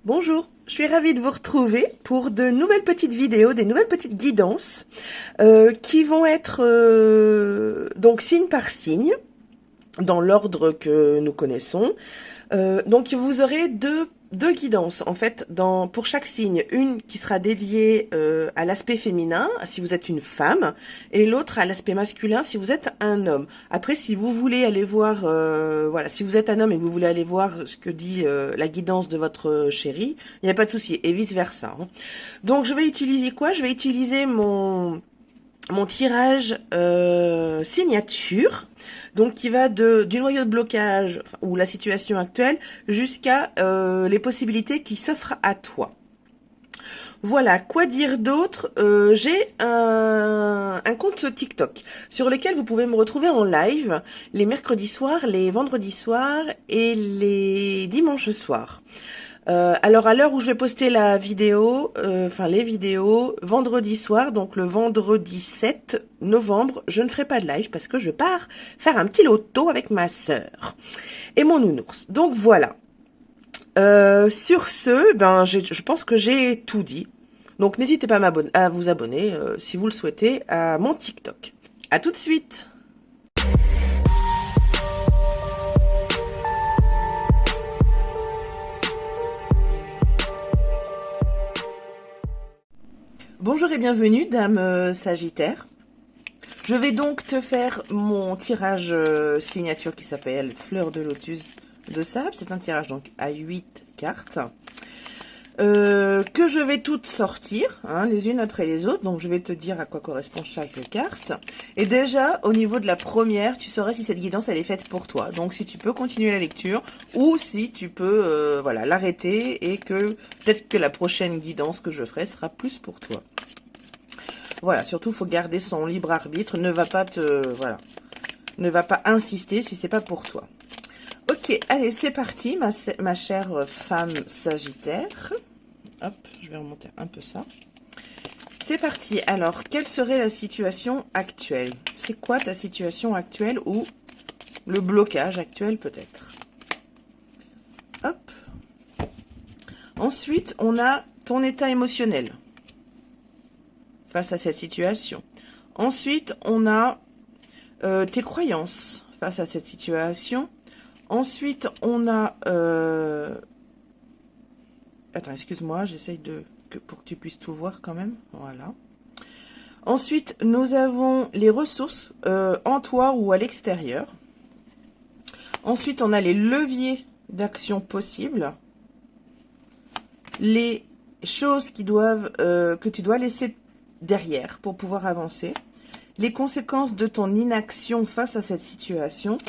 Bonjour, je suis ravie de vous retrouver pour de nouvelles petites vidéos, des nouvelles petites guidances qui vont être donc signe par signe, dans l'ordre que nous connaissons. Donc vous aurez deux guidances en fait pour chaque signe, une qui sera dédiée à l'aspect féminin si vous êtes une femme et l'autre à l'aspect masculin si vous êtes un homme. Après si vous voulez aller voir voilà, si vous êtes un homme et que vous voulez aller voir ce que dit la guidance de votre chéri, il n'y a pas de souci et vice versa. Hein. Donc je vais utiliser quoi? Je vais utiliser mon tirage signature, donc qui va du noyau de blocage ou la situation actuelle jusqu'à les possibilités qui s'offrent à toi. Voilà, quoi dire d'autre? J'ai un compte TikTok sur lequel vous pouvez me retrouver en live les mercredis soirs, les vendredis soirs et les dimanches soirs. Alors à l'heure où je vais poster la vidéo, les vidéos, vendredi soir, donc le vendredi 7 novembre, je ne ferai pas de live parce que je pars faire un petit loto avec ma sœur et mon nounours. Donc voilà. Sur ce, je pense que j'ai tout dit. Donc n'hésitez pas à vous abonner si vous le souhaitez à mon TikTok. À tout de suite. Bonjour et bienvenue, dame Sagittaire. Je vais donc te faire mon tirage signature qui s'appelle Fleur de Lotus de Sable. C'est un tirage donc à 8 cartes que je vais toutes sortir, hein, les unes après les autres. Donc je vais te dire à quoi correspond chaque carte. Et déjà, au niveau de la première, tu saurais si cette guidance elle est faite pour toi. Donc si tu peux continuer la lecture ou si tu peux voilà, l'arrêter et que peut-être que la prochaine guidance que je ferai sera plus pour toi. Voilà, surtout faut garder son libre arbitre, ne va pas ne va pas insister si c'est pas pour toi. Ok, allez, c'est parti, ma chère femme Sagittaire. Hop, je vais remonter un peu ça. C'est parti. Alors, quelle serait la situation actuelle? C'est quoi ta situation actuelle ou le blocage actuel peut-être? Hop. Ensuite, on a ton état émotionnel face à cette situation. Ensuite, on a tes croyances face à cette situation. Ensuite, on a... Attends, excuse-moi, j'essaye pour que tu puisses tout voir quand même. Voilà. Ensuite, nous avons les ressources en toi ou à l'extérieur. Ensuite, on a les leviers d'action possibles. Les choses que tu dois laisser derrière pour pouvoir avancer. Les conséquences de ton inaction face à cette situation.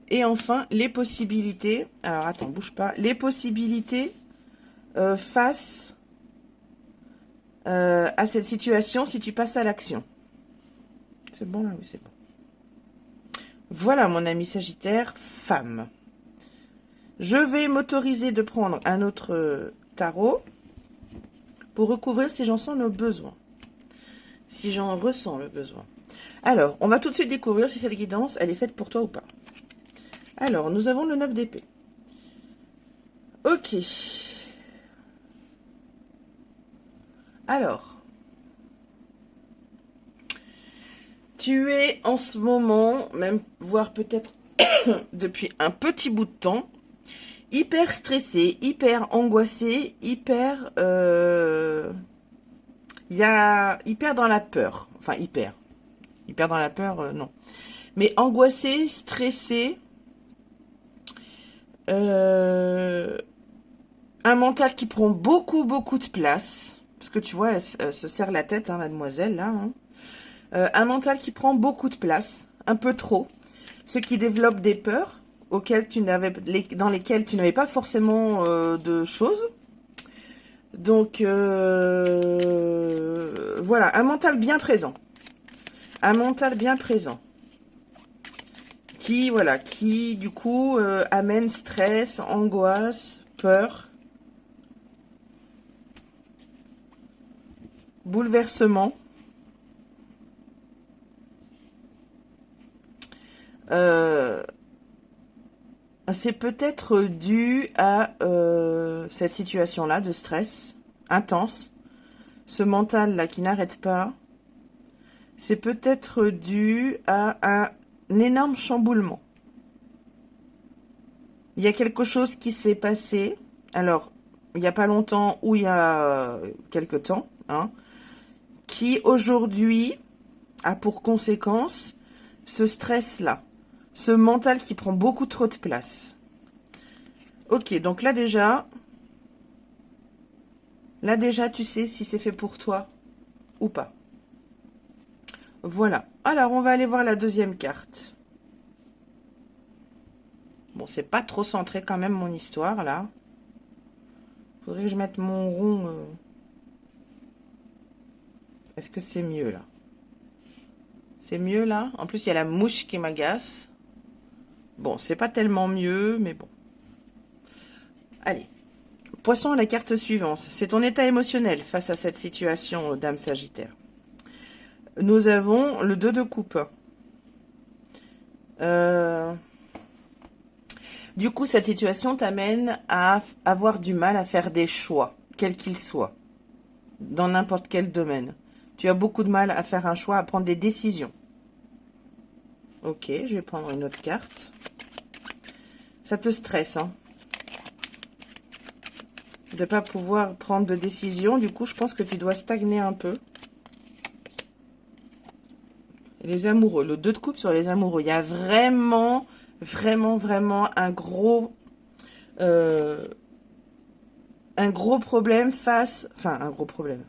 Et enfin, les possibilités. Alors, attends, bouge pas. Les possibilités face à cette situation si tu passes à l'action. C'est bon là? Oui, c'est bon. Voilà, mon ami Sagittaire, femme. Je vais m'autoriser de prendre un autre tarot pour recouvrir si j'en sens le besoin. Si j'en ressens le besoin. Alors, on va tout de suite découvrir si cette guidance, elle est faite pour toi ou pas. Alors, nous avons le 9 d'épée. Ok. Alors, tu es en ce moment, même voire peut-être depuis un petit bout de temps, hyper stressé, hyper angoissé, hyper dans la peur. Enfin, hyper dans la peur, non. Mais angoissé, stressé, un mental qui prend beaucoup de place. Parce que tu vois, elle se serre la tête, hein, mademoiselle, là. Hein. Un mental qui prend beaucoup de place, un peu trop. Ce qui développe des peurs dans lesquelles tu n'avais pas forcément de choses. Donc, voilà, un mental bien présent. Un mental bien présent. Qui, voilà, qui, du coup, amène stress, angoisse, peur. Bouleversement. c'est peut-être dû à cette situation-là de stress intense, ce mental-là qui n'arrête pas. C'est peut-être dû à un énorme chamboulement. Il y a quelque chose qui s'est passé, alors, il n'y a pas longtemps ou il y a quelque temps, hein, qui aujourd'hui a pour conséquence ce stress-là, ce mental qui prend beaucoup trop de place. Ok, donc là déjà, tu sais si c'est fait pour toi ou pas. Voilà. Alors, on va aller voir la deuxième carte. Bon, c'est pas trop centré quand même mon histoire, là. Faudrait que je mette mon rond. Est-ce que c'est mieux, là? C'est mieux, là? En plus, il y a la mouche qui m'agace. Bon, c'est pas tellement mieux, mais bon. Allez. Poisson, la carte suivante. C'est ton état émotionnel face à cette situation, dame Sagittaire. Nous avons le 2 de coupe. Du coup, cette situation t'amène à avoir du mal à faire des choix, quels qu'ils soient, dans n'importe quel domaine. Tu as beaucoup de mal à faire un choix, à prendre des décisions. Ok, je vais prendre une autre carte. Ça te stresse, hein, de ne pas pouvoir prendre de décision. Du coup, je pense que tu dois stagner un peu. Les amoureux, le 2 de coupe sur les amoureux. Il y a vraiment un gros problème face... Enfin, un gros problème.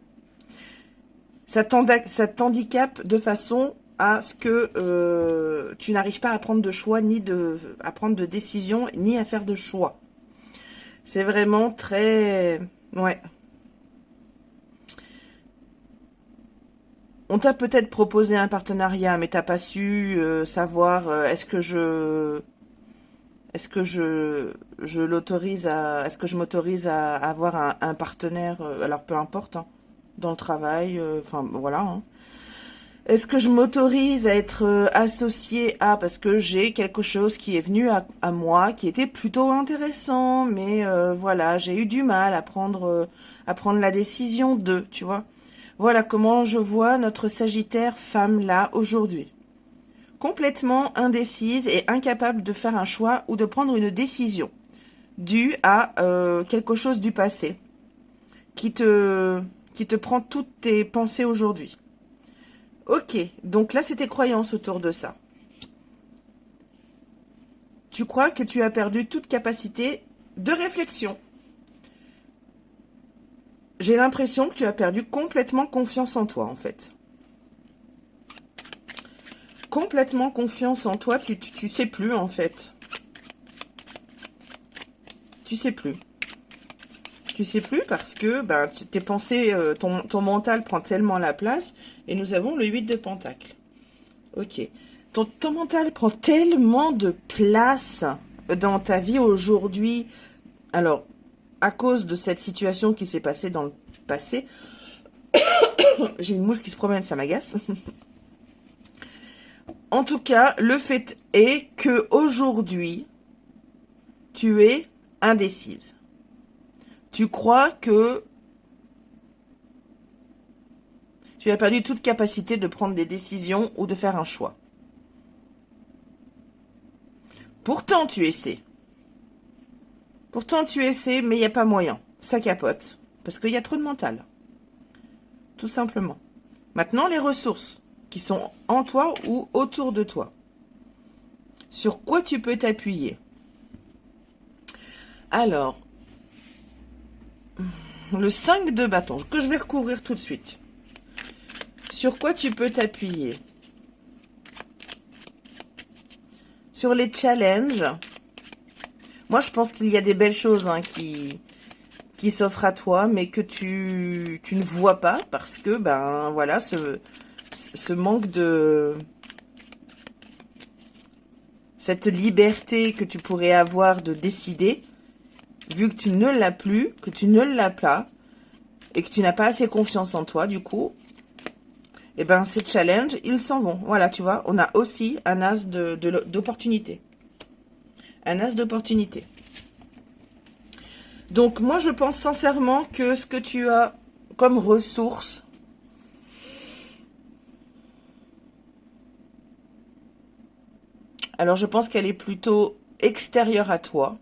Ça t'handicape de façon à ce que tu n'arrives pas à prendre de choix, à prendre de décision, ni à faire de choix. C'est vraiment très... Ouais. On t'a peut-être proposé un partenariat, mais t'as pas su savoir est-ce que je l'autorise est-ce que je m'autorise à avoir un partenaire, alors peu importe, hein, dans le travail, enfin voilà. Hein. Est-ce que je m'autorise à être associée à, parce que j'ai quelque chose qui est venu à moi, qui était plutôt intéressant, mais voilà, j'ai eu du mal à prendre la décision de, tu vois. Voilà comment je vois notre Sagittaire femme là aujourd'hui. Complètement indécise et incapable de faire un choix ou de prendre une décision due à quelque chose du passé qui te prend toutes tes pensées aujourd'hui. Ok, donc là c'est tes croyances autour de ça. Tu crois que tu as perdu toute capacité de réflexion. J'ai l'impression que tu as perdu complètement confiance en toi, en fait. Complètement confiance en toi, tu sais plus, en fait. Tu sais plus. Tu sais plus parce que ben, tes pensées, ton mental prend tellement la place. Et nous avons le 8 de Pentacle. Ok. Ton mental prend tellement de place dans ta vie aujourd'hui. Alors, à cause de cette situation qui s'est passée dans le passé, j'ai une mouche qui se promène, ça m'agace. En tout cas, le fait est que aujourd'hui, tu es indécise. Tu crois que tu as perdu toute capacité de prendre des décisions ou de faire un choix. Pourtant, tu essaies. Mais il n'y a pas moyen. Ça capote. Parce qu'il y a trop de mental. Tout simplement. Maintenant, les ressources qui sont en toi ou autour de toi. Sur quoi tu peux t'appuyer? Alors, le 5 de bâton, que je vais recouvrir tout de suite. Sur quoi tu peux t'appuyer? Sur les challenges. Moi, je pense qu'il y a des belles choses hein, qui s'offrent à toi, mais que tu ne vois pas parce que, ben, voilà, ce manque de... Cette liberté que tu pourrais avoir de décider, vu que tu ne l'as plus, que tu ne l'as pas, et que tu n'as pas assez confiance en toi, du coup, et ben ces challenges, ils s'en vont. Voilà, tu vois, on a aussi un as d'opportunité. Un as d'opportunité. Donc moi je pense sincèrement que ce que tu as comme ressource, alors je pense qu'elle est plutôt extérieure à toi.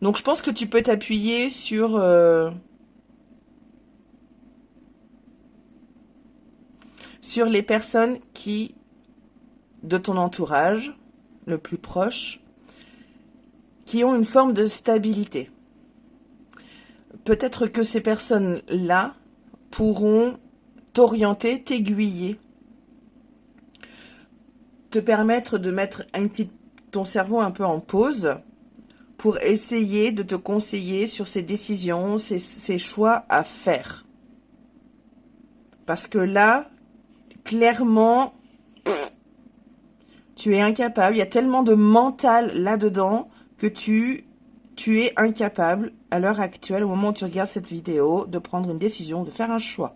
Donc je pense que tu peux t'appuyer sur les personnes qui, de ton entourage, le plus proche, qui ont une forme de stabilité. Peut-être que ces personnes-là pourront t'orienter, t'aiguiller, te permettre de mettre ton cerveau un peu en pause pour essayer de te conseiller sur ces décisions, ces choix à faire. Parce que là, clairement, tu es incapable. Il y a tellement de mental là-dedans que tu es incapable, à l'heure actuelle, au moment où tu regardes cette vidéo, de prendre une décision, de faire un choix.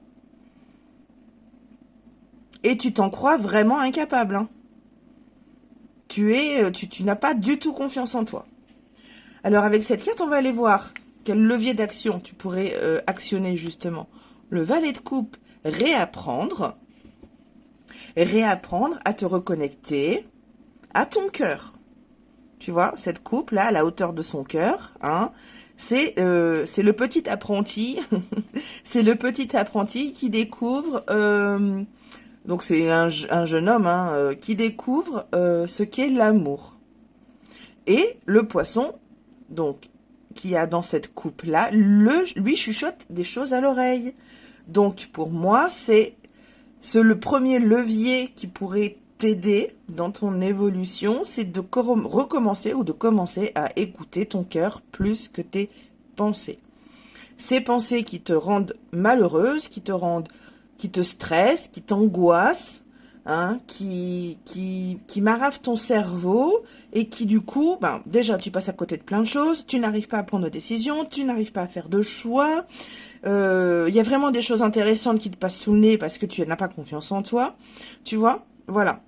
Et tu t'en crois vraiment incapable. Hein. Tu n'as pas du tout confiance en toi. Alors avec cette carte, on va aller voir quel levier d'action tu pourrais actionner justement. Le valet de coupe, réapprendre à te reconnecter à ton cœur. Tu vois, cette coupe là, à la hauteur de son cœur, hein, c'est le petit apprenti, c'est le petit apprenti qui découvre, donc c'est un jeune homme hein, qui découvre ce qu'est l'amour. Et le poisson, donc, qui a dans cette coupe-là, lui chuchote des choses à l'oreille. Donc, pour moi, c'est le premier levier qui pourrait t'aider dans ton évolution, c'est de recommencer ou de commencer à écouter ton cœur plus que tes pensées. Ces pensées qui te rendent malheureuse, qui te stressent, qui t'angoissent, hein, qui maravent ton cerveau et qui du coup, ben, déjà tu passes à côté de plein de choses, tu n'arrives pas à prendre de décision, tu n'arrives pas à faire de choix, y a vraiment des choses intéressantes qui te passent sous le nez parce que tu n'as pas confiance en toi, tu vois, voilà.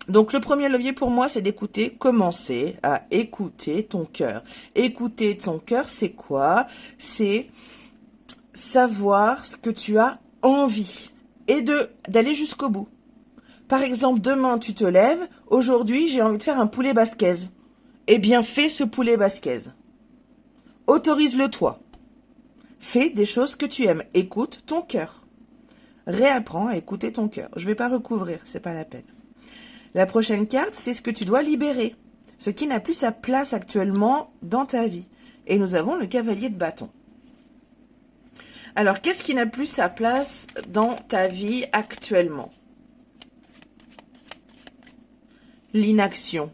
Donc le premier levier pour moi, c'est d'écouter, commencer à écouter ton cœur. Écouter ton cœur, c'est quoi? C'est savoir ce que tu as envie et d'aller jusqu'au bout. Par exemple, demain tu te lèves, aujourd'hui j'ai envie de faire un poulet basquez. Eh bien fais ce poulet basquez. Autorise-le toi. Fais des choses que tu aimes. Écoute ton cœur. Réapprends à écouter ton cœur. Je ne vais pas recouvrir, c'est pas la peine. La prochaine carte, c'est ce que tu dois libérer. Ce qui n'a plus sa place actuellement dans ta vie. Et nous avons le cavalier de bâton. Alors, qu'est-ce qui n'a plus sa place dans ta vie actuellement? L'inaction.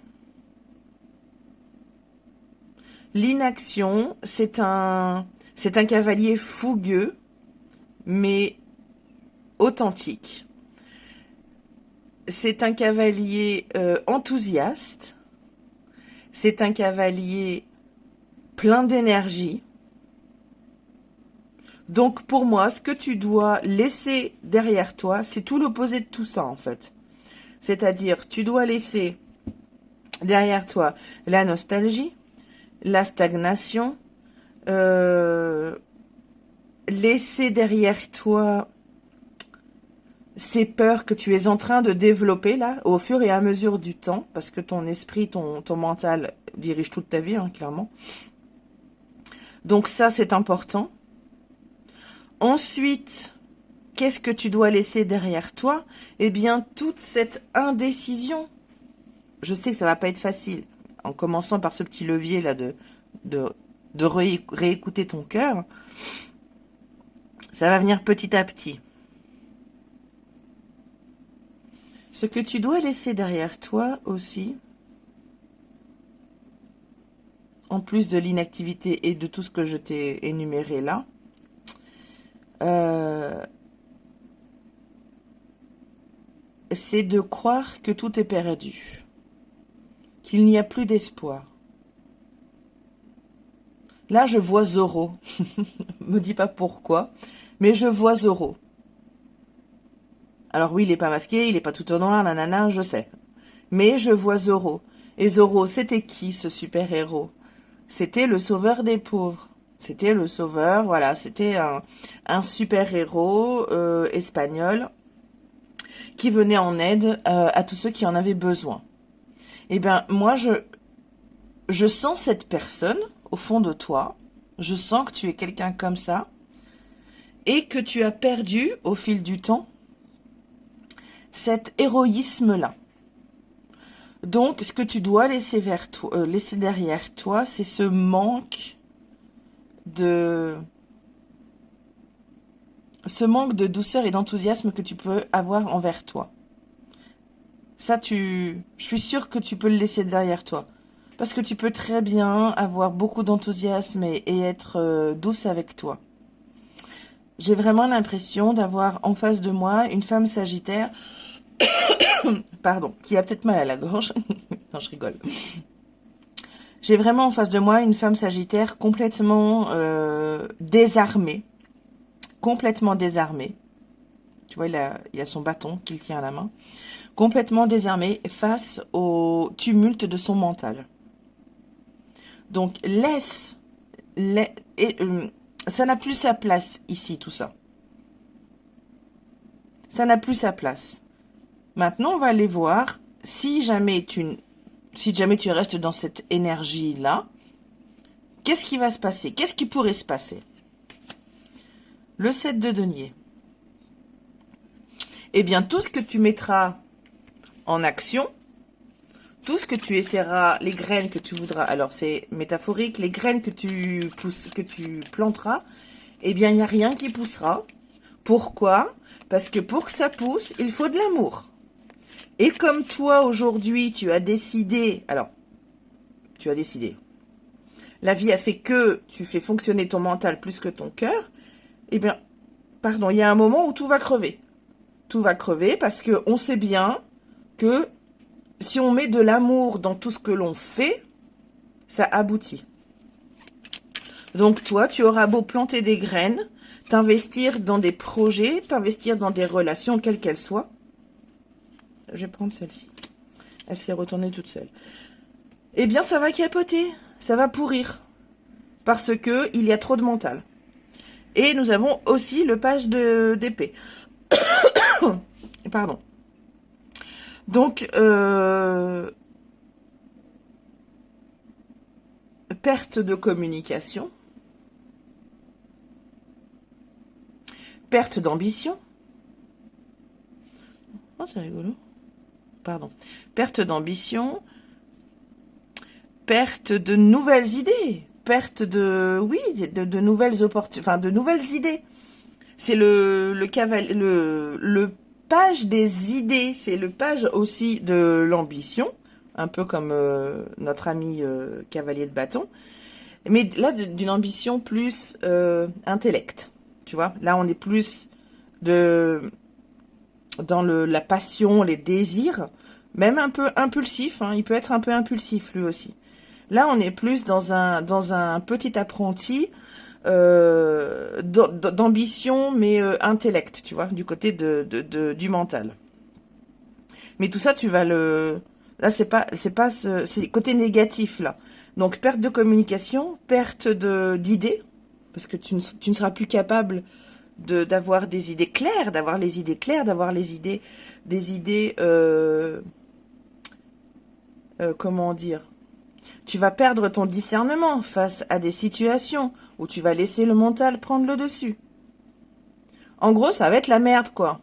L'inaction, c'est un cavalier fougueux, mais authentique. C'est un cavalier enthousiaste. C'est un cavalier plein d'énergie. Donc pour moi, ce que tu dois laisser derrière toi, c'est tout l'opposé de tout ça en fait. C'est-à-dire, tu dois laisser derrière toi la nostalgie, la stagnation, laisser derrière toi ces peurs que tu es en train de développer là, au fur et à mesure du temps, parce que ton esprit, ton mental dirige toute ta vie, hein, clairement. Donc ça, c'est important. Ensuite, qu'est-ce que tu dois laisser derrière toi? Eh bien, toute cette indécision. Je sais que ça va pas être facile, en commençant par ce petit levier là de réécouter ton cœur. Ça va venir petit à petit. Ce que tu dois laisser derrière toi aussi, en plus de l'inactivité et de tout ce que je t'ai énuméré là, c'est de croire que tout est perdu, qu'il n'y a plus d'espoir. Là, je vois Zoro. Me dis pas pourquoi, mais je vois Zoro. Alors oui, il n'est pas masqué, il n'est pas tout au noir, nanana, je sais. Mais je vois Zorro. Et Zorro, c'était qui ce super-héros? C'était le sauveur des pauvres. C'était le sauveur, voilà, c'était un super-héros espagnol qui venait en aide à tous ceux qui en avaient besoin. Eh bien, moi, je sens cette personne au fond de toi. Je sens que tu es quelqu'un comme ça et que tu as perdu au fil du temps cet héroïsme-là. Donc, ce que tu dois laisser laisser derrière toi, c'est ce manque de douceur et d'enthousiasme que tu peux avoir envers toi. Ça, je suis sûre que tu peux le laisser derrière toi. Parce que tu peux très bien avoir beaucoup d'enthousiasme et être douce avec toi. J'ai vraiment l'impression d'avoir en face de moi une femme sagittaire, pardon, qui a peut-être mal à la gorge. Non, je rigole. J'ai vraiment en face de moi une femme sagittaire complètement désarmée. Complètement désarmée. Tu vois, il y a son bâton qu'il tient à la main. Complètement désarmée face au tumulte de son mental. Donc, ça n'a plus sa place ici, tout ça. Ça n'a plus sa place. Maintenant, on va aller voir si jamais tu restes dans cette énergie-là, qu'est-ce qui va se passer? Qu'est-ce qui pourrait se passer? Le 7 de denier. Eh bien, tout ce que tu mettras en action, tout ce que tu essaieras, les graines que tu voudras, alors c'est métaphorique, les graines que tu planteras, eh bien, il n'y a rien qui poussera. Pourquoi? Parce que pour que ça pousse, il faut de l'amour. Et comme toi, aujourd'hui, tu as décidé, la vie a fait que tu fais fonctionner ton mental plus que ton cœur, eh bien, pardon, il y a un moment où tout va crever. Tout va crever parce que on sait bien que si on met de l'amour dans tout ce que l'on fait, ça aboutit. Donc toi, tu auras beau planter des graines, t'investir dans des projets, t'investir dans des relations, quelles qu'elles soient. Je vais prendre celle-ci. Elle s'est retournée toute seule. Eh bien, ça va capoter, ça va pourrir. Parce que il y a trop de mental. Et nous avons aussi le page d'épée. Pardon. Donc, perte de communication, perte d'ambition. Oh, c'est rigolo. Pardon. Perte d'ambition, perte de nouvelles idées, perte de, oui, de nouvelles opportunités, enfin, de nouvelles idées. C'est le page des idées, c'est le page aussi de l'ambition, un peu comme notre ami cavalier de bâton, mais là d'une ambition plus intellect, tu vois. Là on est plus dans la passion, les désirs, même un peu impulsif, hein, il peut être un peu impulsif lui aussi. Là on est plus dans un petit apprenti d'ambition mais intellect, tu vois, du côté du mental. Mais tout ça tu vas là c'est côté négatif là. Donc perte de communication, perte d'idées parce que tu ne seras plus capable d'avoir des idées claires, d'avoir des idées comment dire, tu vas perdre ton discernement face à des situations où tu vas laisser le mental prendre le dessus. En gros, ça va être la merde, quoi.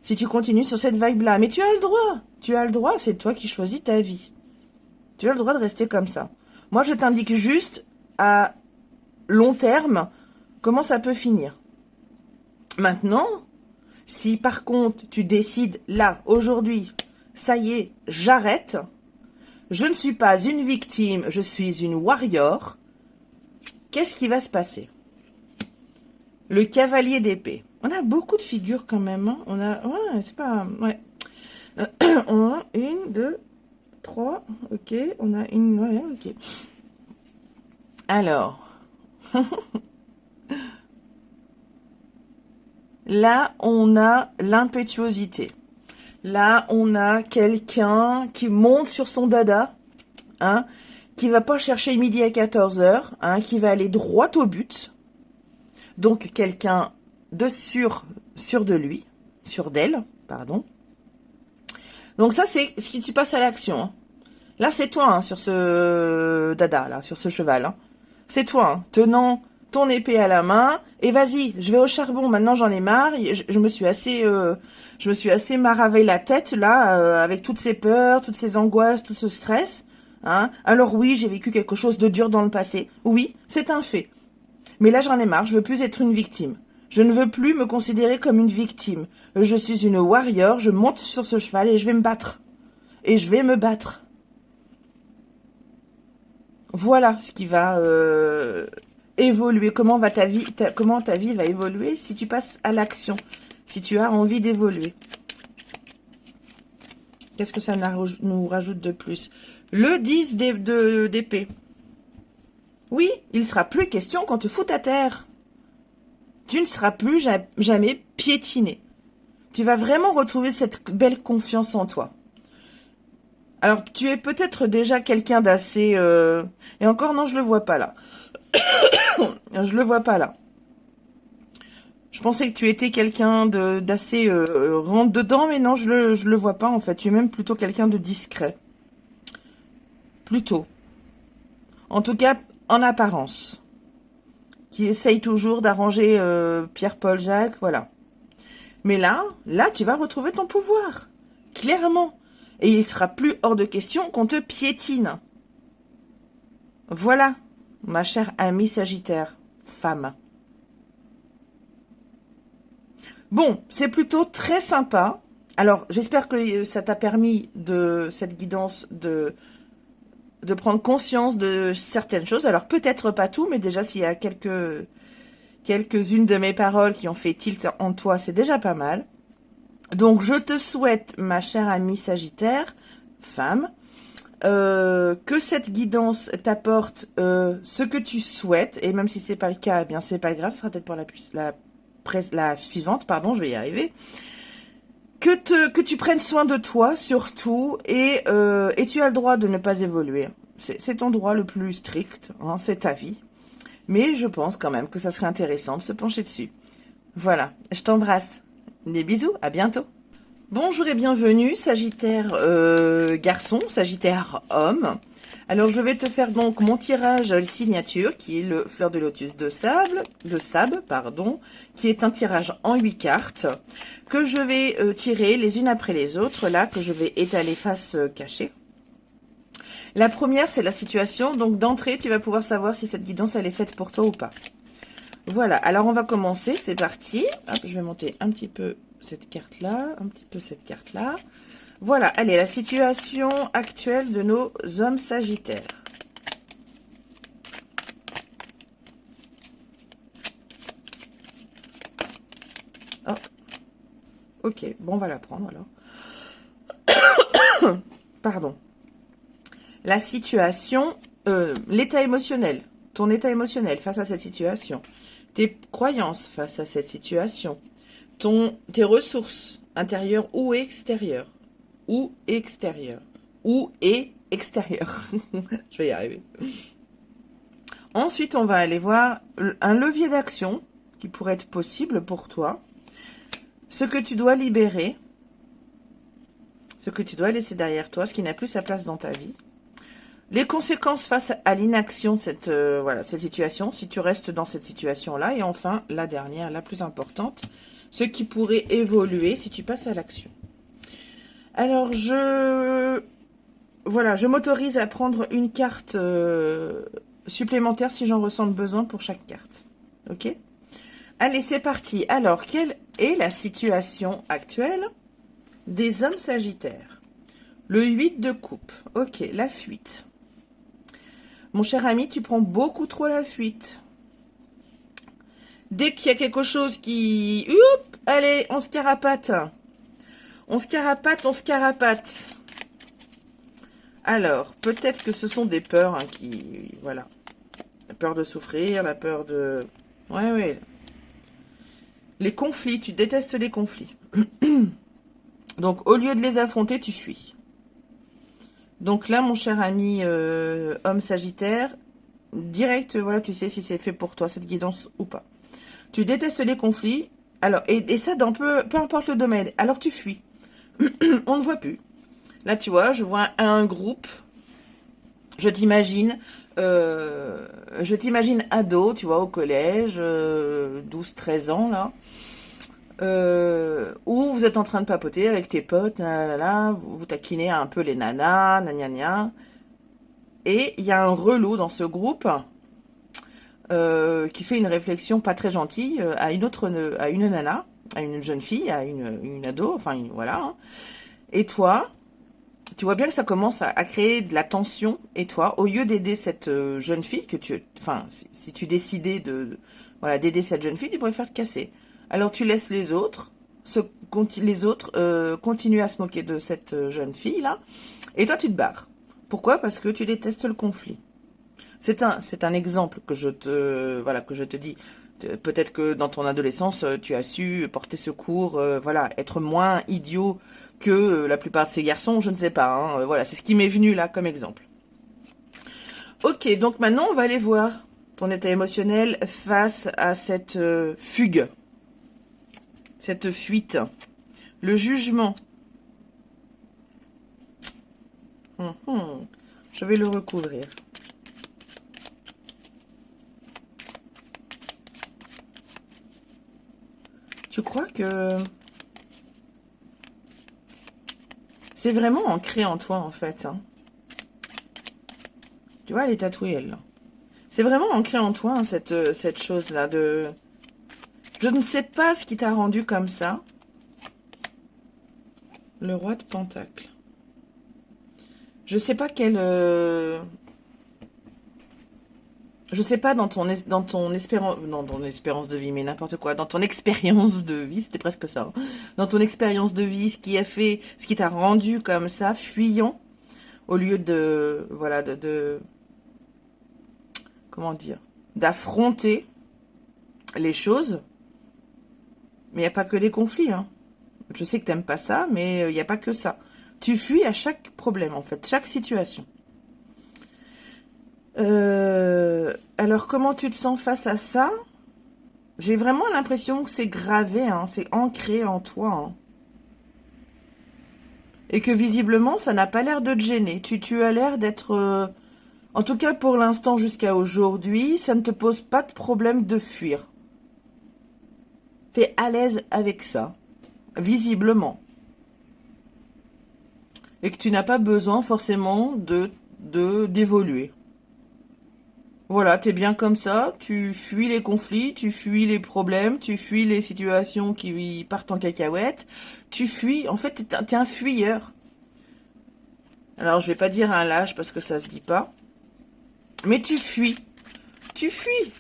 Si tu continues sur cette vibe-là. Mais tu as le droit. Tu as le droit, c'est toi qui choisis ta vie. Tu as le droit de rester comme ça. Moi, je t'indique juste, à long terme, comment ça peut finir. Maintenant, si par contre, tu décides, là, aujourd'hui, ça y est, j'arrête... Je ne suis pas une victime, je suis une warrior. Qu'est-ce qui va se passer? Le cavalier d'épée. On a beaucoup de figures quand même. Hein. On a... Ouais, c'est pas... Ouais. On a une, deux, trois. Ok. On a une... Ouais, ok. Alors. Là, on a l'impétuosité. Là, on a quelqu'un qui monte sur son dada, hein, qui va pas chercher midi à 14 heures, hein, qui va aller droit au but. Donc, quelqu'un de sûr de lui, sûr d'elle, pardon. Donc ça, c'est ce qui tu passes à l'action. Hein. Là, c'est toi, hein, sur ce dada, là, sur ce cheval. Hein. C'est toi, hein, tenant ton épée à la main, et vas-y, je vais au charbon, maintenant j'en ai marre, je me suis assez maravé la tête, là, avec toutes ces peurs, toutes ces angoisses, tout ce stress. Hein. Alors oui, j'ai vécu quelque chose de dur dans le passé. Oui, c'est un fait. Mais là, j'en ai marre, je veux plus être une victime. Je ne veux plus me considérer comme une victime. Je suis une warrior, je monte sur ce cheval et je vais me battre. Et je vais me battre. Voilà ce qui va évoluer. Comment ta vie va évoluer si tu passes à l'action. Si tu as envie d'évoluer. Qu'est-ce que ça nous rajoute de plus? Le 10 d'épée. Oui, il sera plus question qu'on te foute à terre. Tu ne seras plus jamais piétiné. Tu vas vraiment retrouver cette belle confiance en toi. Alors, tu es peut-être déjà quelqu'un d'assez... Et encore, non, je le vois pas là. Je le vois pas là. Je pensais que tu étais quelqu'un d'assez rentre dedans, mais non, je le vois pas en fait. Tu es même plutôt quelqu'un de discret. Plutôt. En tout cas, en apparence. Qui essaye toujours d'arranger Pierre, Paul, Jacques, voilà. Mais là, tu vas retrouver ton pouvoir. Clairement. Et il sera plus hors de question qu'on te piétine. Voilà, ma chère amie Sagittaire, femme. Bon, c'est plutôt très sympa. Alors, j'espère que ça t'a permis de cette guidance de prendre conscience de certaines choses. Alors, peut-être pas tout, mais déjà, s'il y a quelques-unes de mes paroles qui ont fait tilt en toi, c'est déjà pas mal. Donc, je te souhaite, ma chère amie Sagittaire, femme, que cette guidance t'apporte ce que tu souhaites. Et même si c'est pas le cas, eh bien, c'est pas grave, ce sera peut-être pour la suivante, pardon, je vais y arriver. Que tu prennes soin de toi, surtout, et tu as le droit de ne pas évoluer. C'est ton droit le plus strict, hein, c'est ta vie. Mais je pense quand même que ça serait intéressant de se pencher dessus. Voilà, je t'embrasse. Des bisous, à bientôt. Bonjour et bienvenue, Sagittaire garçon, Sagittaire homme. Alors je vais te faire donc mon tirage signature, qui est le fleur de lotus de sable, qui est un tirage en 8 cartes, que je vais tirer les unes après les autres, là, que je vais étaler face cachée. La première, c'est la situation, donc d'entrée, tu vas pouvoir savoir si cette guidance, elle est faite pour toi ou pas. Voilà, alors on va commencer, c'est parti. Hop, je vais monter un petit peu cette carte-là, un petit peu cette carte-là. Voilà, allez, la situation actuelle de nos hommes sagittaires. Oh. Ok, bon, on va la prendre alors. Pardon. La situation, l'état émotionnel, ton état émotionnel face à cette situation, tes croyances face à cette situation, tes ressources intérieures ou extérieures, ou extérieures, ou et extérieures. Je vais y arriver. Ensuite, on va aller voir un levier d'action qui pourrait être possible pour toi, ce que tu dois libérer, ce que tu dois laisser derrière toi, ce qui n'a plus sa place dans ta vie. Les conséquences face à l'inaction de cette situation, si tu restes dans cette situation-là. Et enfin, la dernière, la plus importante, ce qui pourrait évoluer si tu passes à l'action. Alors, je m'autorise à prendre une carte supplémentaire si j'en ressens le besoin pour chaque carte. Ok? Allez, c'est parti. Alors, quelle est la situation actuelle des hommes sagittaires? Le 8 de coupe. Ok, la fuite. Mon cher ami, tu prends beaucoup trop la fuite. Dès qu'il y a quelque chose qui... Oup, allez, on se carapate. On se carapate. Alors, peut-être que ce sont des peurs hein, qui... Voilà. La peur de souffrir, la peur de... Ouais. Les conflits, tu détestes les conflits. Donc, au lieu de les affronter, tu fuis. Donc là, mon cher ami homme Sagittaire, direct, voilà, tu sais si c'est fait pour toi, cette guidance ou pas. Tu détestes les conflits, alors, et ça dans peu importe le domaine. Alors tu fuis. On ne voit plus. Là, tu vois, je vois un groupe. Je t'imagine ado, tu vois, au collège, 12-13 ans, là. Où vous êtes en train de papoter avec tes potes, vous taquinez un peu les nanas, gna gna. Et il y a un relou dans ce groupe qui fait une réflexion pas très gentille à une nana, à une jeune fille, à une ado, enfin voilà. Hein. Et toi, tu vois bien que ça commence à créer de la tension. Et toi, au lieu d'aider cette jeune fille si tu décidais voilà, d'aider cette jeune fille, tu préfères te casser. Alors tu laisses les autres, continuer à se moquer de cette jeune fille là, et toi tu te barres. Pourquoi? Parce que tu détestes le conflit. C'est un exemple que je te dis. Peut-être que dans ton adolescence, tu as su porter secours, voilà, être moins idiot que la plupart de ces garçons, je ne sais pas. Hein, voilà, c'est ce qui m'est venu là comme exemple. Ok, donc maintenant on va aller voir ton état émotionnel face à cette fugue, cette fuite, le jugement. Je vais le recouvrir. Tu crois que c'est vraiment ancré en toi, en fait. Hein. Tu vois, elle est tatouée, elle. Là. C'est vraiment ancré en toi, hein, cette chose-là de... Je ne sais pas ce qui t'a rendu comme ça. Le roi de Pentacle. Je sais pas quel... Je sais pas dans ton espérance... Non, dans ton espérance de vie, mais n'importe quoi. Dans ton expérience de vie, c'était presque ça. Hein. Dans ton expérience de vie, ce qui t'a rendu comme ça, fuyant, au lieu de... Voilà, comment dire, d'affronter les choses. Mais il n'y a pas que les conflits. Hein. Je sais que tu n'aimes pas ça, mais il n'y a pas que ça. Tu fuis à chaque problème, en fait, chaque situation. Alors, comment tu te sens face à ça? J'ai vraiment l'impression que c'est gravé, hein, c'est ancré en toi. Hein. Et que visiblement, ça n'a pas l'air de te gêner. Tu as l'air d'être... En tout cas, pour l'instant, jusqu'à aujourd'hui, ça ne te pose pas de problème de fuir. Tu es à l'aise avec ça, visiblement. Et que tu n'as pas besoin forcément d'évoluer. Voilà, tu es bien comme ça, tu fuis les conflits, tu fuis les problèmes, tu fuis les situations qui partent en cacahuète. Tu fuis, en fait, tu es un fuyeur. Alors, je vais pas dire un lâche parce que ça se dit pas. Mais tu fuis. Tu fuis.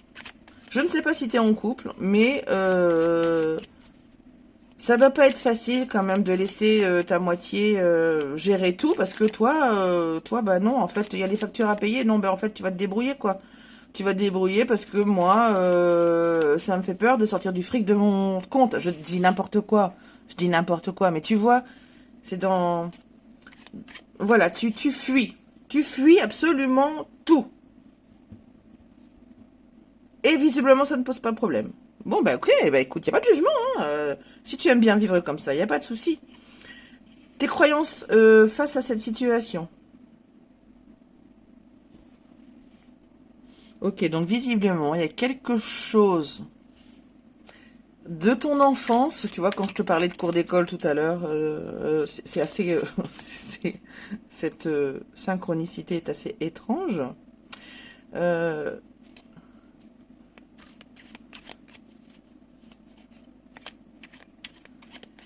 Je ne sais pas si tu es en couple, mais ça doit pas être facile quand même de laisser ta moitié gérer tout, parce que toi, bah non, en fait, il y a des factures à payer. Non, ben en fait, tu vas te débrouiller, quoi. Tu vas te débrouiller parce que moi, ça me fait peur de sortir du fric de mon compte. Je dis n'importe quoi. Je dis n'importe quoi, mais tu vois, c'est dans... Voilà, tu fuis. Tu fuis absolument tout. Et visiblement, ça ne pose pas de problème. Bon, bah ok, bah écoute, il n'y a pas de jugement. Hein. Si tu aimes bien vivre comme ça, il n'y a pas de souci. Tes croyances face à cette situation. Ok, donc visiblement, il y a quelque chose de ton enfance. Tu vois, quand je te parlais de cours d'école tout à l'heure, c'est assez... cette synchronicité est assez étrange.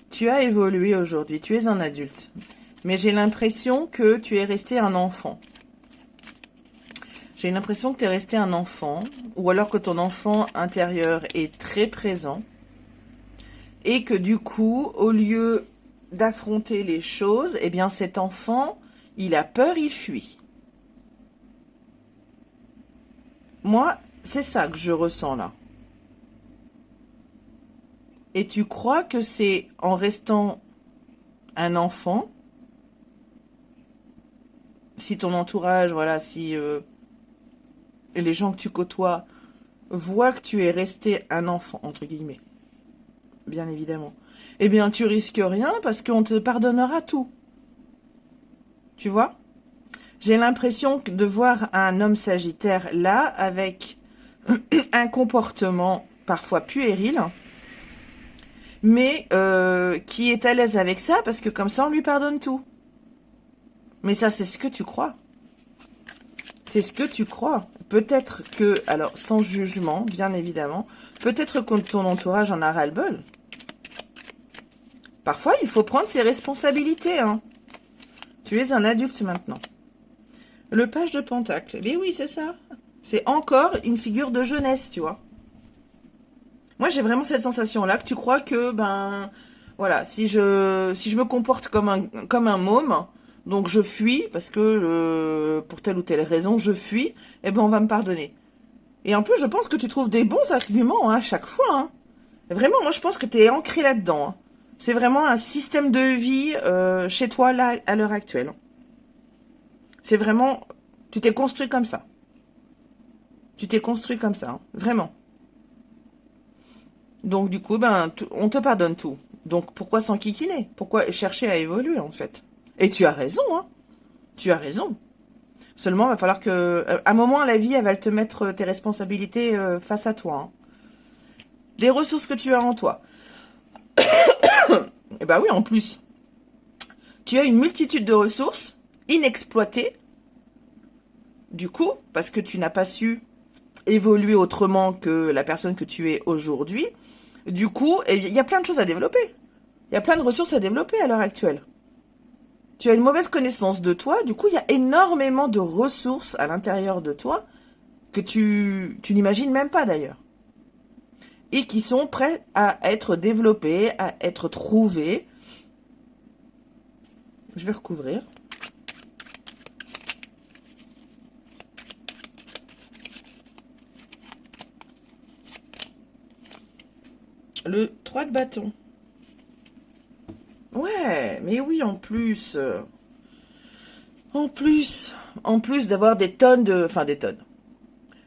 Tu as évolué aujourd'hui, tu es un adulte. Mais j'ai l'impression que tu es resté un enfant. J'ai l'impression que tu es resté un enfant, ou alors que ton enfant intérieur est très présent, et que du coup, au lieu d'affronter les choses, eh bien cet enfant, il a peur, il fuit. Moi, c'est ça que je ressens là. Et tu crois que c'est en restant un enfant, si ton entourage, voilà, si les gens que tu côtoies voient que tu es resté un enfant, entre guillemets, bien évidemment, eh bien, tu risques rien parce qu'on te pardonnera tout. Tu vois? J'ai l'impression de voir un homme sagittaire là, avec un comportement parfois puéril, mais qui est à l'aise avec ça, parce que comme ça, on lui pardonne tout. Mais ça, c'est ce que tu crois. C'est ce que tu crois. Peut-être que, alors, sans jugement, bien évidemment, peut-être que ton entourage en a ras-le-bol. Parfois, il faut prendre ses responsabilités, hein. Tu es un adulte maintenant. Le page de Pentacle. Mais oui, c'est ça. C'est encore une figure de jeunesse, tu vois. Moi, j'ai vraiment cette sensation-là, que tu crois que, ben, voilà, si je me comporte comme un môme, donc je fuis, parce que, pour telle ou telle raison, je fuis, eh ben, on va me pardonner. Et en plus, je pense que tu trouves des bons arguments, hein, à chaque fois, hein. Vraiment, moi, je pense que tu es ancré là-dedans, hein. C'est vraiment un système de vie chez toi, là, à l'heure actuelle. C'est vraiment... Tu t'es construit comme ça. Tu t'es construit comme ça, hein, vraiment. Donc, du coup, ben, on te pardonne tout. Donc, pourquoi s'enquiquiner? Pourquoi chercher à évoluer, en fait? Et tu as raison, hein. Tu as raison. Seulement, il va falloir que... à un moment, la vie, elle va te mettre tes responsabilités face à toi, hein. Les ressources que tu as en toi. Et bah oui, en plus, tu as une multitude de ressources inexploitées, du coup, parce que tu n'as pas su évoluer autrement que la personne que tu es aujourd'hui. Du coup, il y a plein de choses à développer. Il y a plein de ressources à développer à l'heure actuelle. Tu as une mauvaise connaissance de toi, du coup, il y a énormément de ressources à l'intérieur de toi que tu n'imagines même pas d'ailleurs. Et qui sont prêts à être développés, à être trouvés. Je vais recouvrir. Le 3 de bâton. Ouais, mais oui, en plus d'avoir des tonnes de... Enfin, des tonnes.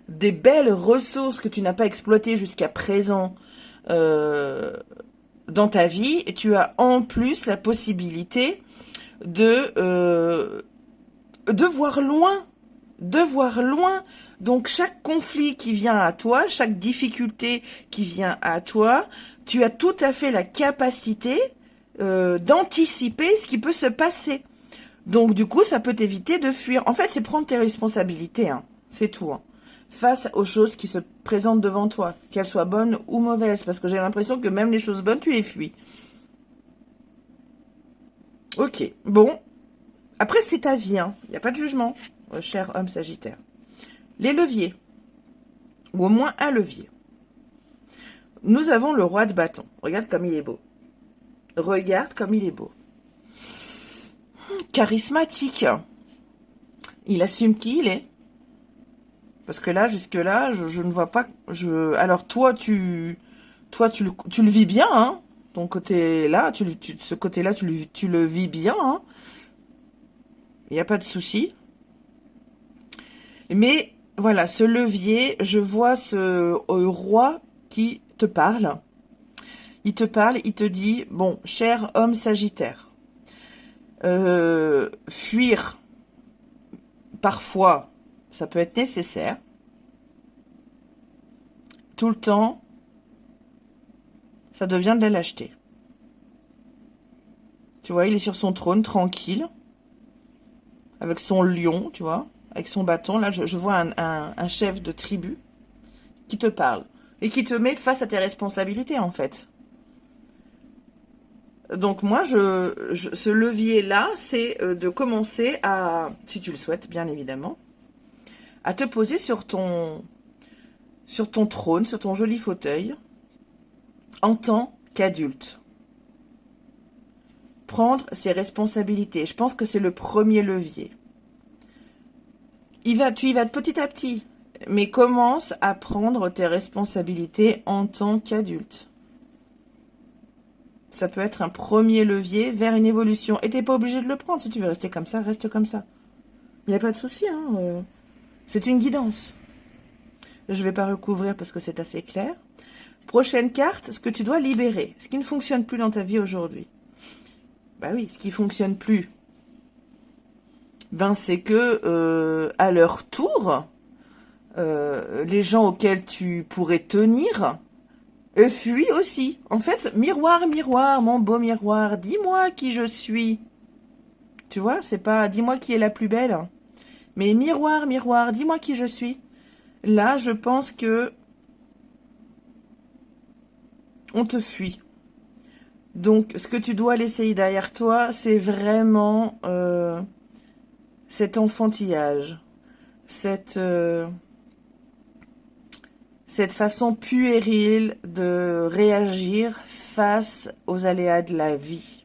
Des belles ressources que tu n'as pas exploitées jusqu'à présent dans ta vie, et tu as en plus la possibilité de voir loin. De voir loin. Donc, chaque conflit qui vient à toi, chaque difficulté qui vient à toi, tu as tout à fait la capacité d'anticiper ce qui peut se passer. Donc, du coup, ça peut t'éviter de fuir. En fait, c'est prendre tes responsabilités, hein. C'est tout, hein. Face aux choses qui se présentent devant toi, qu'elles soient bonnes ou mauvaises, parce que j'ai l'impression que même les choses bonnes, tu les fuis. Ok, bon. Après, c'est ta vie, hein. Il n'y a pas de jugement, cher homme sagittaire. Les leviers, ou au moins un levier. Nous avons le roi de bâton. Regarde comme il est beau. Regarde comme il est beau. Charismatique. Il assume qui il est. Parce que là, jusque-là, je ne vois pas... Alors, toi, tu le vis bien, hein. Ton côté-là, ce côté-là, tu le vis bien, hein. Il n'y a pas de souci. Mais, voilà, ce levier, je vois ce roi qui te parle. Il te parle, il te dit, bon, cher homme sagittaire, fuir, parfois, ça peut être nécessaire. Tout le temps, ça devient de la lâcheté. Tu vois, il est sur son trône, tranquille, avec son lion, tu vois, avec son bâton. Là, je vois un chef de tribu qui te parle et qui te met face à tes responsabilités, en fait. Donc moi, ce levier-là, c'est de commencer à, si tu le souhaites, bien évidemment, à te poser sur ton trône, sur ton joli fauteuil, en tant qu'adulte. Prendre ses responsabilités. Je pense que c'est le premier levier. Tu y vas petit à petit, mais commence à prendre tes responsabilités en tant qu'adulte. Ça peut être un premier levier vers une évolution. Et t'es pas obligé de le prendre. Si tu veux rester comme ça, reste comme ça. Il n'y a pas de souci, hein. C'est une guidance. Je vais pas recouvrir parce que c'est assez clair. Prochaine carte, ce que tu dois libérer. Ce qui ne fonctionne plus dans ta vie aujourd'hui. Bah oui, ce qui fonctionne plus. Ben c'est que à leur tour, les gens auxquels tu pourrais tenir fuient aussi. En fait, miroir, miroir, mon beau miroir, dis-moi qui je suis. Tu vois, c'est pas dis-moi qui est la plus belle. Mais miroir, miroir, dis-moi qui je suis. Là, je pense que on te fuit. Donc, ce que tu dois laisser derrière toi, c'est vraiment cet enfantillage, cette façon puérile de réagir face aux aléas de la vie.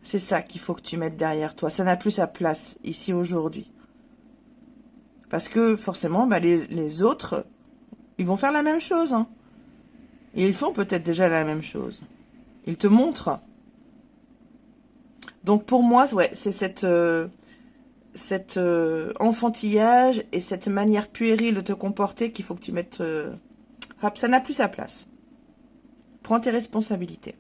C'est ça qu'il faut que tu mettes derrière toi. Ça n'a plus sa place ici aujourd'hui. Parce que forcément, bah, les autres, ils vont faire la même chose. Hein. Et ils font peut-être déjà la même chose. Ils te montrent. Donc pour moi, ouais, c'est cet enfantillage et cette manière puérile de te comporter qu'il faut que tu mettes... Hop, ça n'a plus sa place. Prends tes responsabilités.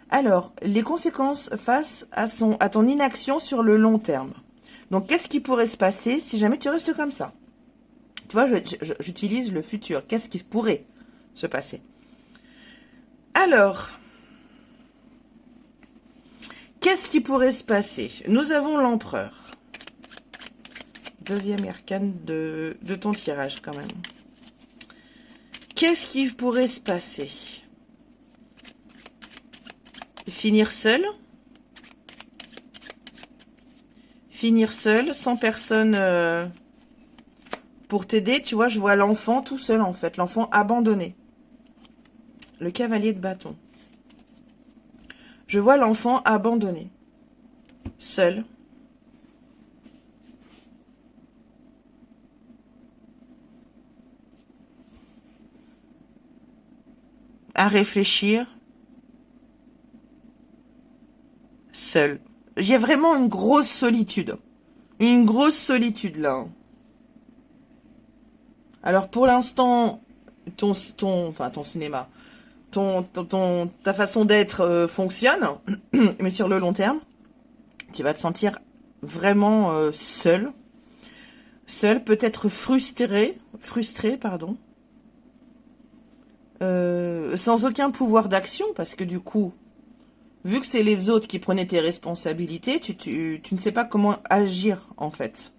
Alors, les conséquences face à ton inaction sur le long terme. Donc, qu'est-ce qui pourrait se passer si jamais tu restes comme ça? Tu vois, j'utilise le futur. Qu'est-ce qui pourrait se passer? Alors, qu'est-ce qui pourrait se passer? Nous avons l'empereur. Deuxième arcane de ton tirage, quand même. Qu'est-ce qui pourrait se passer? Finir seul? Finir seul, sans personne pour t'aider. Tu vois, je vois l'enfant tout seul, en fait. L'enfant abandonné. Le cavalier de bâton. Je vois l'enfant abandonné. Seul. À réfléchir. Seul. Il y a vraiment une grosse solitude. Une grosse solitude, là. Alors, pour l'instant, ton cinéma, ta façon d'être fonctionne, mais sur le long terme, tu vas te sentir vraiment seul. Seul, peut-être frustré, pardon. Sans aucun pouvoir d'action, parce que du coup, vu que c'est les autres qui prenaient tes responsabilités, tu ne sais pas comment agir, en fait.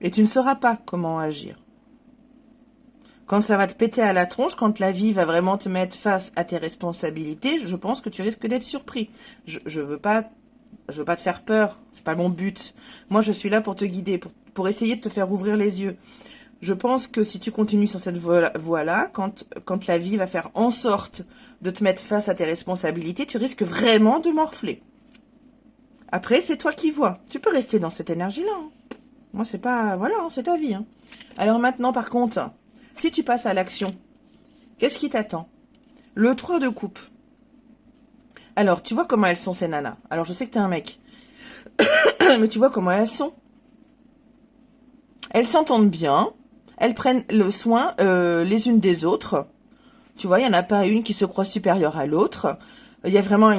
Et tu ne sauras pas comment agir. Quand ça va te péter à la tronche, quand la vie va vraiment te mettre face à tes responsabilités, je pense que tu risques d'être surpris. Je veux pas te faire peur, c'est pas mon but. Moi, je suis là pour te guider, pour essayer de te faire ouvrir les yeux. Je pense que si tu continues sur cette voie-là, quand la vie va faire en sorte de te mettre face à tes responsabilités, tu risques vraiment de morfler. Après, c'est toi qui vois. Tu peux rester dans cette énergie-là. Hein. Moi, c'est pas... Voilà, hein, c'est ta vie. Hein. Alors maintenant, par contre, si tu passes à l'action, qu'est-ce qui t'attend? Le 3 de coupe. Alors, tu vois comment elles sont, ces nanas. Alors, je sais que t'es un mec. Mais tu vois comment elles sont. Elles s'entendent bien. Elles prennent le soin les unes des autres. Tu vois, il n'y en a pas une qui se croit supérieure à l'autre. Il y a vraiment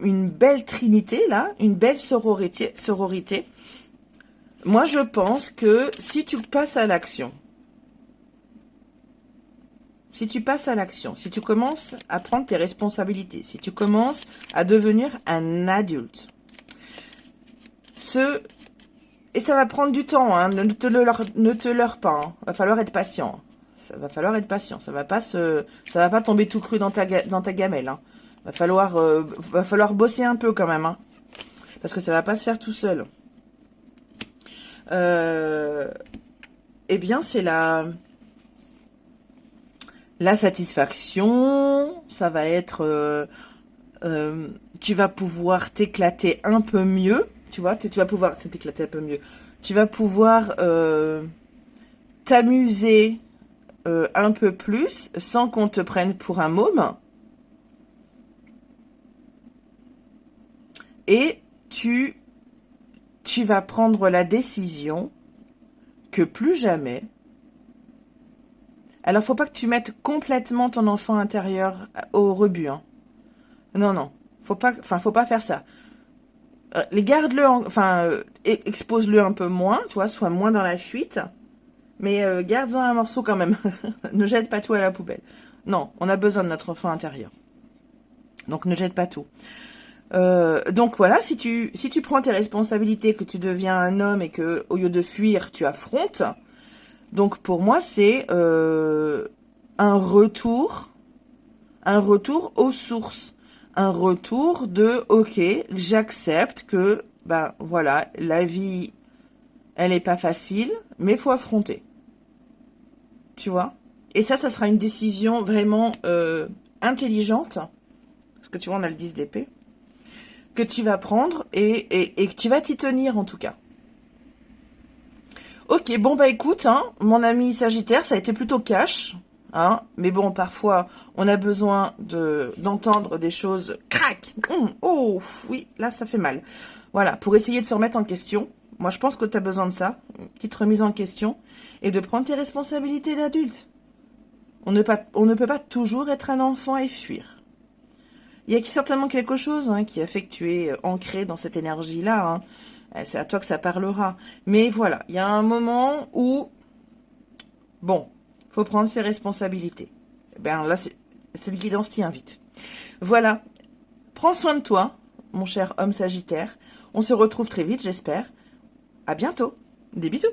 une belle trinité, là. Une belle sororité. Moi, je pense que si tu passes à l'action, si tu commences à prendre tes responsabilités, si tu commences à devenir un adulte, et ça va prendre du temps, hein, ne te leurre pas, hein, va falloir être patient. Ça va pas tomber tout cru dans ta gamelle, hein. Va falloir bosser un peu quand même, hein, parce que ça va pas se faire tout seul. Eh bien, c'est la satisfaction, ça va être... tu vas pouvoir t'éclater un peu mieux, tu vois, tu vas pouvoir t'éclater un peu mieux. Tu vas pouvoir t'amuser un peu plus sans qu'on te prenne pour un môme. et tu vas prendre la décision que plus jamais... Alors, faut pas que tu mettes complètement ton enfant intérieur au rebut, hein. Non, non. Faut pas faire ça. Les garde-le, expose-le un peu moins, tu vois, sois moins dans la fuite. Mais garde-en un morceau quand même. Ne jette pas tout à la poubelle. Non, on a besoin de notre enfant intérieur. Donc, ne jette pas tout. Donc voilà, si tu prends tes responsabilités, que tu deviens un homme et que au lieu de fuir, tu affrontes. Donc pour moi, c'est un retour aux sources, un retour de ok, j'accepte que ben voilà, la vie, elle est pas facile, mais faut affronter. Tu vois? Et ça sera une décision vraiment intelligente, parce que tu vois, on a le 10 d'épée, que tu vas prendre et que tu vas t'y tenir en tout cas. Ok, bon bah écoute, hein, mon ami Sagittaire, ça a été plutôt cash, hein, mais bon, parfois, on a besoin d'entendre des choses, crac, oh, oui, là, ça fait mal. Voilà, pour essayer de se remettre en question. Moi, je pense que tu as besoin de ça, une petite remise en question, et de prendre tes responsabilités d'adulte. On ne peut pas toujours être un enfant et fuir. Il y a certainement quelque chose qui a fait que tu es ancré dans cette énergie-là, hein. C'est à toi que ça parlera. Mais voilà, il y a un moment où, bon, faut prendre ses responsabilités. Ben là, cette guidance t'y invite. Voilà, prends soin de toi, mon cher homme Sagittaire. On se retrouve très vite, j'espère. À bientôt. Des bisous.